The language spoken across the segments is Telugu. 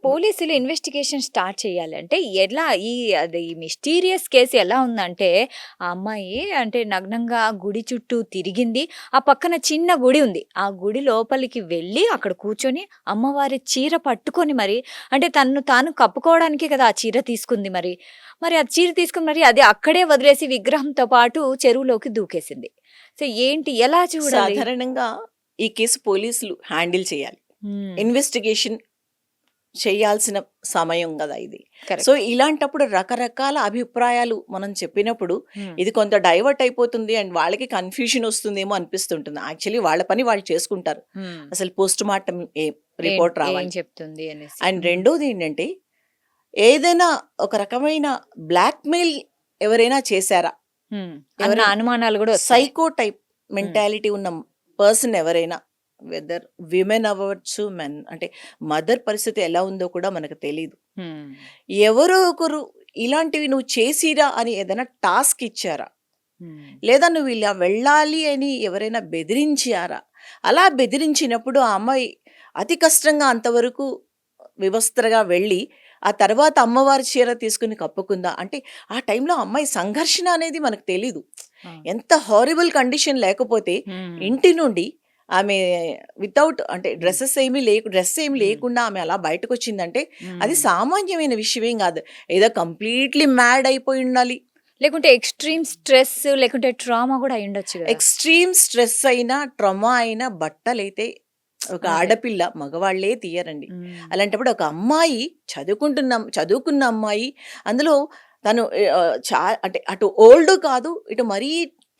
పోలీసులు ఇన్వెస్టిగేషన్ స్టార్ట్ చేయాలి అంటే ఎలా అది మిస్టీరియస్ కేసు ఎలా ఉందంటే ఆ అమ్మాయి అంటే నగ్నంగా గుడి చుట్టూ తిరిగింది. ఆ పక్కన చిన్న గుడి ఉంది. ఆ గుడి లోపలికి వెళ్ళి అక్కడ కూర్చొని అమ్మవారి చీర పట్టుకొని మరి అంటే తన్ను తాను కప్పుకోవడానికే కదా ఆ చీర తీసుకుంది మరి. మరి ఆ చీర తీసుకొని మరి అది అక్కడే వదిలేసి విగ్రహంతో పాటు చెరువులోకి దూకేసింది. సో ఏంటి ఎలా చూడాలి? సాధారణంగా ఈ కేసు పోలీసులు హ్యాండిల్ చేయాలి. హ్మ్. ఇన్వెస్టిగేషన్ చేయాల్సిన సమయం కదా ఇది. So correct. ఇలాంటప్పుడు రకరకాల అభిప్రాయాలు మనం చెప్పినప్పుడు హ్మ్. ఇది కొంత డైవర్ట్ అయిపోతుంది అండ్ వాళ్ళకి కన్ఫ్యూషన్ వస్తుందేమో అనిపిస్తుంటుంది. యాక్చువల్లీ వాళ్ళ పని వాళ్ళు చేసుకుంటారు. హ్మ్. అసలు పోస్ట్ మార్టం ఏం రిపోర్ట్ ఏం రావాలి. చెప్తుంది అనేసి. అండ్ హ్మ్. రెండోది ఏంటంటే ఏదైనా ఒక రకమైన బ్లాక్మెయిల్ ఎవరైనా చేశారా, హ్మ్. అన్న ఎవరైనా అనుమానాలు గూడా వస్తున్నాయి. సైకో టైప్ హ్మ్. మెంటాలిటీ ఉన్న పర్సన్ ఎవరైనా, వెదర్ విమెన్ అవ్వచ్చు, మెన్ అంటే మదర్ పరిస్థితి ఎలా ఉందో కూడా మనకు తెలియదు. హ్మ్. ఎవరో ఒకరు ఇలాంటివి నువ్వు చేసిరా అని ఏదైనా టాస్క్ ఇచ్చారా, హ్మ్. లేదా నువ్వు ఇలా వెళ్ళాలి అని ఎవరైనా బెదిరించారా? అలా బెదిరించినప్పుడు ఆ అమ్మాయి అతి కష్టంగా అంతవరకు వివస్త్రగా వెళ్ళి ఆ తర్వాత అమ్మవారి చీర తీసుకుని కప్పుకుందా అంటే ఆ టైంలో అమ్మాయి సంఘర్షణ అనేది మనకు తెలీదు. అవును. ఎంత హారిబుల్ కండిషన్ లేకపోతే హ్మ్. ఇంటి నుండి ఆమె వితౌట్ అంటే హ్మ్. డ్రెస్ ఏమి హ్మ్. లేకుండా ఆమె అలా బయటకొచ్చిందంటే అది హ్మ్. సామాన్యమైన విషయమేం కాదు. ఏదో కంప్లీట్లీ మ్యాడ్ అయిపోయి ఉండాలి. లేకుంటే ఎక్స్‌ట్రీమ్ స్ట్రెస్ లేకుంటే ట్రామా గూడా అయ్యుండొచ్చు గదా! ఎక్స్‌ట్రీమ్ స్ట్రెస్ అయినా, ట్రామా అయినా బట్టలైతే ఒక అదే. ఆడపిల్ల, మగవాళ్ళే తీయరండి. హ్మ్. అలాంటప్పుడు ఒక అమ్మాయి చదువుకున్న అమ్మాయి, అందులో తను అంటే అటు ఓల్డ్ కాదు, ఇటు మరీ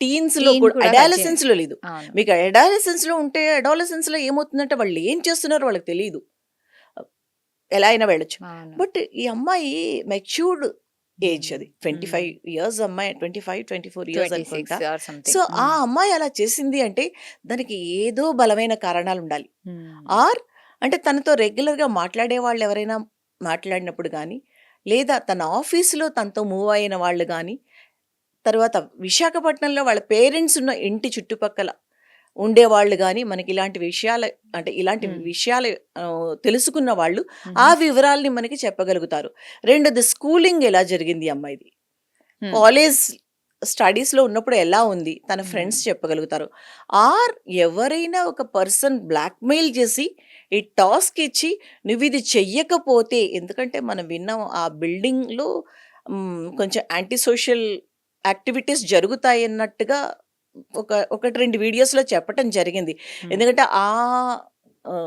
టీన్స్‌లో టీన్ కూడా కూడా కచ్చి అడాలసెన్స్‌లో లేదు. అవును. మీకు అడాలసెన్స్‌లో ఉంటే అడాలసెన్స్‌లో ఏమవుతుందంటే వాళ్ళు ఏం చేస్తున్నారో వాళ్ళకి తెలీదు. ఎలా అయినా వెళ్ళొచ్చు. అవును. బట్ ఈ అమ్మాయి మెచ్యూర్డ్ ఏజ్ హ్మ్. అది. హ్మ్. 25 ఇయర్స్ అమ్మాయి 25, 24 ఇయర్స్ అనుకుంటా. 26 ఆర్ సో, సంథింగ్. ఆ హ్మ్. అమ్మాయి అలా చేసింది అంటే దానికి ఏదో బలమైన కారణాలుండాలి. హ్మ్. ఆర్ అంటే తనతో రెగ్యులర్‌గా మాట్లాడే వాళ్ళెవరైనా మాట్లాడినప్పుడు గానీ, లేదా తన ఆఫీస్‌లో తనతో మూవ్ అయిన వాళ్ళు గానీ, తర్వాత విశాఖపట్నంలో వాళ్ళ పేరెంట్స్ ఉన్న ఇంటి చుట్టుపక్కల ఉండేవాళ్ళు గాని, మనకిలాంటి విషయాలు అంటే ఇలాంటి హ్మ్. విషయాలు తెలుసుకున్న వాళ్ళు ఆ హుహు. వివరాల్ని మనకి చెప్పగలుగుతారు. రెండోది స్కూలింగ్ ఎలా జరిగింది ఈ అమ్మాయిది. హ్మ్. కాలేజ్ స్టడీస్‌లో ఉన్నప్పుడు ఎలా ఉంది? తన హ్మ్. ఫ్రెండ్స్ చెప్పగలుగుతారు. ఆర్ ఎవరైనా ఒక పర్సన్ బ్లాక్‌మెయిల్ చేసి, ఈ టాస్క్ ఇచ్చి నువ్విది చెయ్యకపోతే ఎందుకంటే మనం విన్నాం ఆ బిల్డింగ్‌లో కొంచెం యాంటీ సోషల్ యాక్టివిటీస్ జరుగుతాయన్నట్టుగా ఒకటి 2 వీడియోస్‌లో చెప్పటం జరిగింది. హ్మ్. ఎందుకంటే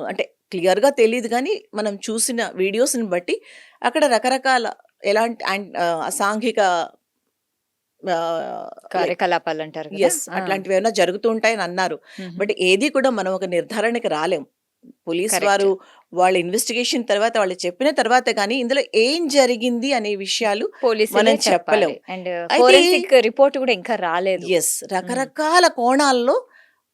అంటే క్లియర్‌గా తెలీదు గానీ, మనం చూసిన వీడియోస్‌ని బట్టి అక్కడ రకరకాల ఎలాంటి అసాంఘిక లైక్ కార్యకలాపాలంటారు గదా! యెస్. ఆ! అట్లాంటివేమైనా జరుగుతూ ఉంటాయని అన్నారు. హుహు. బట్ ఏది కూడా మనం ఒక నిర్ధారణకి రాలేం. Police correct. వారు వాళ్ళ ఇన్వెస్టిగేషన్ తర్వాత వాళ్ళు చెప్పిన తర్వాత గానీ, ఇందులో ఏం జరిగింది అనే విషయాలు పోలీసులే మనం చెప్పాలి. చెప్పలేం. అండ్ అయితే ఫోరెన్సిక్ రిపోర్ట్ గూడా ఇంకా రాలేదు. యెస్. హ్మ్. రకరకాల కోణాల్లో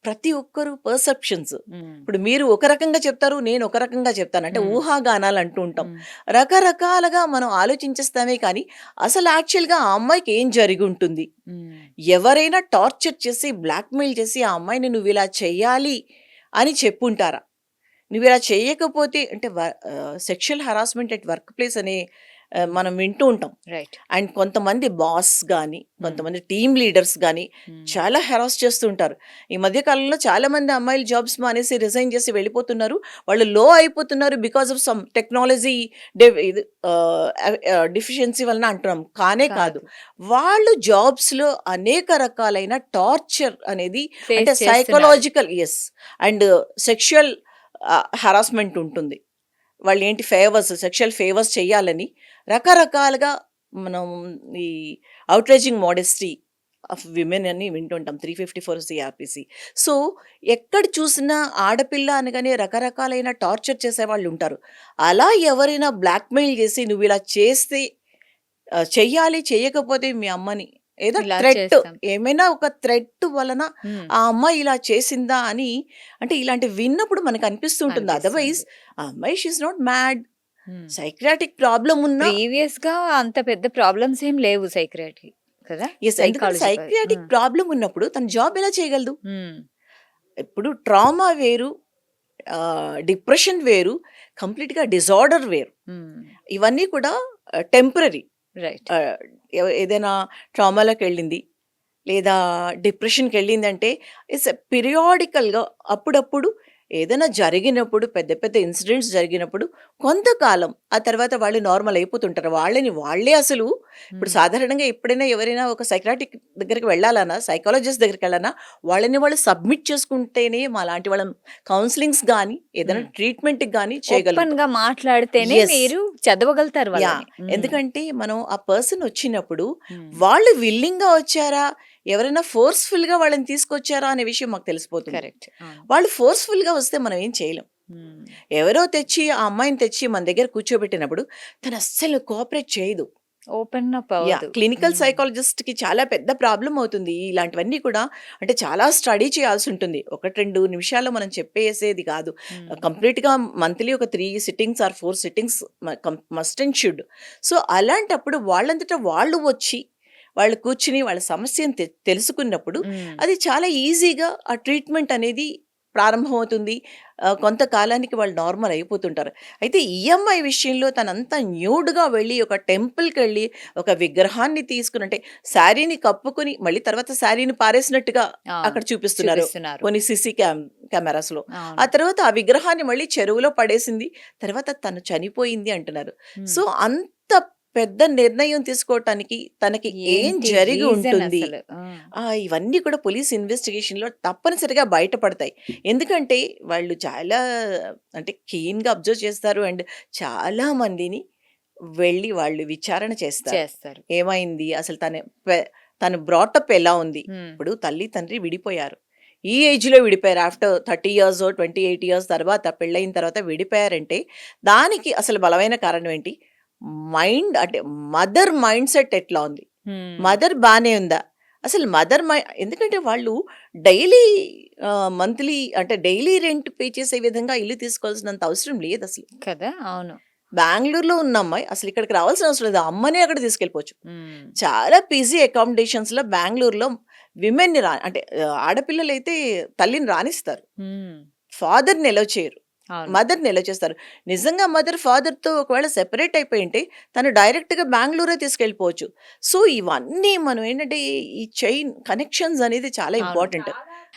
ప్రతి ఒక్కరు పర్సెప్షన్స్. హ్మ్. ఇప్పుడు మీరు ఒక రకంగా చెప్తారు. నేను ఒక రకంగా చెప్తాను. అంటే హ్మ్. ఊహాగానాలు అంటూ ఉంటాం. హ్మ్. రకరకాలుగా మనం ఆలోచించేస్తామే కానీ, అసలు యాక్చువల్‌గా ఆ అమ్మాయికి ఏం జరిగుంటుంది? హ్మ్. ఎవరైనా టార్చర్ చేసి, బ్లాక్‌మెయిల్ చేసి ఆ అమ్మాయిని నువ్విలా చెయ్యాలి అని చెప్పుంటారా? నువ్విలా చేయకపోతే అంటే sexual harassment at work place అనే హ్మ్. మనం వింటూ ఉంటాం. రైట్. అండ్ కొంతమంది బాస్ గాని, హ్మ్. కొంతమంది టీమ్ లీడర్స్ గాని హ్మ్. చాలా హెరాస్ చేస్తూ ఉంటారు. ఈ మధ్య కాలంలో చాలామంది అమ్మాయిలు జాబ్స్ మానేసి రిజైన్ చేసి వెళ్ళిపోతున్నారు. వాళ్ళు లో అయిపోతున్నారు బికాస్ ఆఫ్ సమ్ టెక్నాలజీ ఇది డెఫిషియన్సీ వలన అంటున్నాం. కానే కాదు. కాదు. వాళ్ళు జాబ్స్‌లో అనేక రకాలైన టార్చర్ అనేది ఫేస్ అంటే చేస్తున్నారు. Psychological yes. And sexual harassment ఉంటుంది. వాళ్ళేంటి సెక్షువల్ ఫేవర్స్ చెయ్యాలని రకరకాలుగా మనం ఈ ఔట్‌రేజింగ్ మోడెస్టీ ఆఫ్ విమెన్ అని వింటుంటాం. 354 సీఆర్‌పీసీ. సో, ఎక్కడ చూసినా ఆడపిల్ల అనగానే రకరకాలైన టార్చర్ చేసేవాళ్ళుంటారు. అలా ఎవరైనా బ్లాక్‌మెయిల్ చేసి నువ్విలా చేస్తే చెయ్యాలి, చెయ్యకపోతే మీ అమ్మని ఏదో ఇలా థ్రెట్ చేస్తాం. ఏమైనా ఒక థ్రెట్ వలన హ్మ్. ఆ అమ్మాయి ఇలా చేసిందా అని అంటే ఇలాంటివి విన్నప్పుడు మనకనిపిస్తూ ఉంటుంది. అదర్‌వైజ్ అనిపిస్తుంది. ఆ అమ్మాయి షీ ఈస్ నాట్ మ్యాడ్. హ్మ్. సైకియాట్రిక్ ప్రాబ్లమ్ ఉన్నా ప్రీవియస్‌గా అంత పెద్ద ప్రాబ్లమ్స్ ఏం లేవు సైకియాట్రీ కదా! యెస్. ఎందుకంటే సైకాలజీ సైకియాట్రిక్ హ్మ్. ప్రాబ్లమ్ ఉన్నప్పుడు తను జాబ్ ఎలా చేయగలదు? హ్మ్. ఇప్పుడు ట్రామా వేరు, డిప్రెషన్ వేరు. కంప్లీట్‌గా డిజార్డర్ వేరు. హ్మ్. ఇవన్నీ కూడా టెంపరరీ. రైట్. ఏదైనా ట్రామాలోకెళ్ళింది, లేదా డిప్రెషన్‌కెళ్ళిందంటే ఇట్స్ పీరియాడికల్‌గా అప్పుడప్పుడు ఏదైనా జరిగినప్పుడు, పెద్ద పెద్ద ఇన్సిడెంట్స్ జరిగినప్పుడు కొంతకాలం ఆ తర్వాత వాళ్ళు నార్మల్ అయిపోతుంటారు. వాళ్ళని వాళ్ళే అసలు ఇప్పుడు హ్మ్. సాధారణంగా ఎప్పుడైనా ఎవరైనా ఒక సైకియాట్రిక్ దగ్గరికి వెళ్ళాలన్నా, సైకాలజిస్ట్ దగ్గరికెళ్ళాలన్నా వాళ్ళని వాళ్ళు సబ్మిట్ చేసుకుంటేనే మాలాంటి వాళ్ళం కౌన్సెలింగ్స్ గానీ, ఏదైనా హ్మ్. ట్రీట్మెంట్‌కి గానీ చేయగలుగుతాం. ఓపెన్‌గా మాట్లాడితేనే యెస్. మీరు చదవగలుగుతారు యాహ్! వాళ్ళని. హ్మ్. ఎందుకంటే మనం ఆ పర్సన్ వచ్చినప్పుడు హ్మ్. వాళ్ళు విల్లింగ్‌గా వచ్చారా? ఎవరైనా ఫోర్స్‌ఫుల్‌గా వాళ్ళని తీసుకొచ్చారా? అనే విషయం మాకు తెలిసిపోతుంది. కరెక్ట్. అవును. వాళ్ళు ఫోర్స్‌ఫుల్‌గా వస్తే మనం ఏం చేయలేం. హ్మ్. ఎవరో తెచ్చి ఆ అమ్మాయిని తెచ్చి మన దగ్గర కూర్చోబెట్టినప్పుడు తను అస్సలు కోఆపరేట్ చేయదు. Open up yeah! అవ్వదు. క్లినికల్ హ్మ్. సైకాలజిస్ట్‌కి చాలా పెద్ద ప్రాబ్లమ్ అవుతుంది. ఇలాంటివన్నీ కూడా అంటే చాలా స్టడీ చేయాల్సుంటుంది. 1, 2 నిమిషాల్లో మనం చెప్పేసేది కాదు. హ్మ్. కంప్లీట్‌గా మంత్లీ ఒక 3 sittings or 4 sittings must and should. So, అలాంటప్పుడు వాళ్ళంతట వాళ్ళు వచ్చి, వాళ్ళు కూర్చుని వాళ్ళ సమస్యను తెలుసుకున్నప్పుడు హ్మ్. అది చాలా ఈజీగా ఆ ట్రీట్మెంట్ అనేది ప్రారంభమవుతుంది. కొంతకాలానికి వాళ్ళు నార్మల్ అయిపోతుంటారు. అయితే ఈ అమ్మాయి విషయంలో తనంతా న్యూడ్‌గా వెళ్ళి ఒక టెంపుల్‌కెళ్ళి ఒక విగ్రహాన్ని తీసుకొని అంటే శారీని కప్పుకొని మళ్ళీ తర్వాత శారీని పారేసినట్టుగా అవును. అక్కడ చూపిస్తున్నారు. చూపిస్తున్నారు. కొన్ని సీసీ కెమెరాస్‌లో. ఆ అవును. తర్వాత ఆ విగ్రహాన్ని మళ్ళీ చెరువులో పడేసింది. తర్వాత తను చనిపోయింది అంటున్నారు. హ్మ్. సో, అంత పెద్ద నిర్ణయం తీసుకోవటానికి తనకి ఏం ఏంటి జరిగి రీజన్ ఉంటుంది? అసలు? ఆ! ఇవన్నీ కూడా పోలీస్ ఇన్వెస్టిగేషన్‌లో తప్పనిసరిగా బయటపడతాయి. ఎందుకంటే వాళ్ళు చాలా అంటే కీన్‌గా అబ్జర్వ్ చేస్తారు. అండ్ చాలా మందిని వెళ్ళి వాళ్ళు విచారణ చేస్తారు. చేస్తారు. ఏమైంది? అసలు పె తను బ్రాటప్ ఎలా ఉంది? హ్మ్. ఇప్పుడు తల్లి, తండ్రి విడిపోయారు. ఈ ఏజ్‌లో విడిపోయారు. ఆఫ్టర్ 30 ఇయర్సో, 28 ఇయర్స్ తర్వాత పెళ్లయిన తర్వాత విడిపోయారంటే దానికి అసలు బలమైన కారణం ఏంటి? అంటే మదర్ మైండ్‌సెట్ ఎట్లా ఉంది? హ్మ్. మదర్ బానే ఉందా? అసలు మదర్ ఎందుకంటే వాళ్ళు డైలీ మంత్లీ అంటే డైలీ రెంట్ పే చేసే విధంగా ఇల్లు తీసుకోవాల్సినంత అవసరం లేదసలు. కదా! అవును. బెంగుళూరులో ఉన్న అమ్మాయి అసలు ఇక్కడికి రావాల్సిన అవసరం లేదు. అమ్మనే అక్కడ తీసుకెళ్ళిపోవచ్చు. హ్మ్. చాలా పీజీ అకామిడేషన్స్‌లో బెంగుళూరులో విమెన్‌ని అంటే ఆడపిల్లలైతే తల్లిని రానిస్తారు. హ్మ్. ఫాదర్‌ని ఎలౌ చేయరు. అవును. మదర్‌ని ఎలౌ చేస్తారు. నిజంగా మదర్ ఫాదర్‌తో ఒకవేళ సెపరేట్ అయిపోయుంటే తను డైరెక్ట్‌గా బెంగుళూరే తీసుకెళ్ళిపోవచ్చు. సో, ఇవన్నీ మనం ఏంటంటే ఈ చైన్ కనెక్షన్స్ అనేది చాలా అవును. ఇంపార్టెంట్.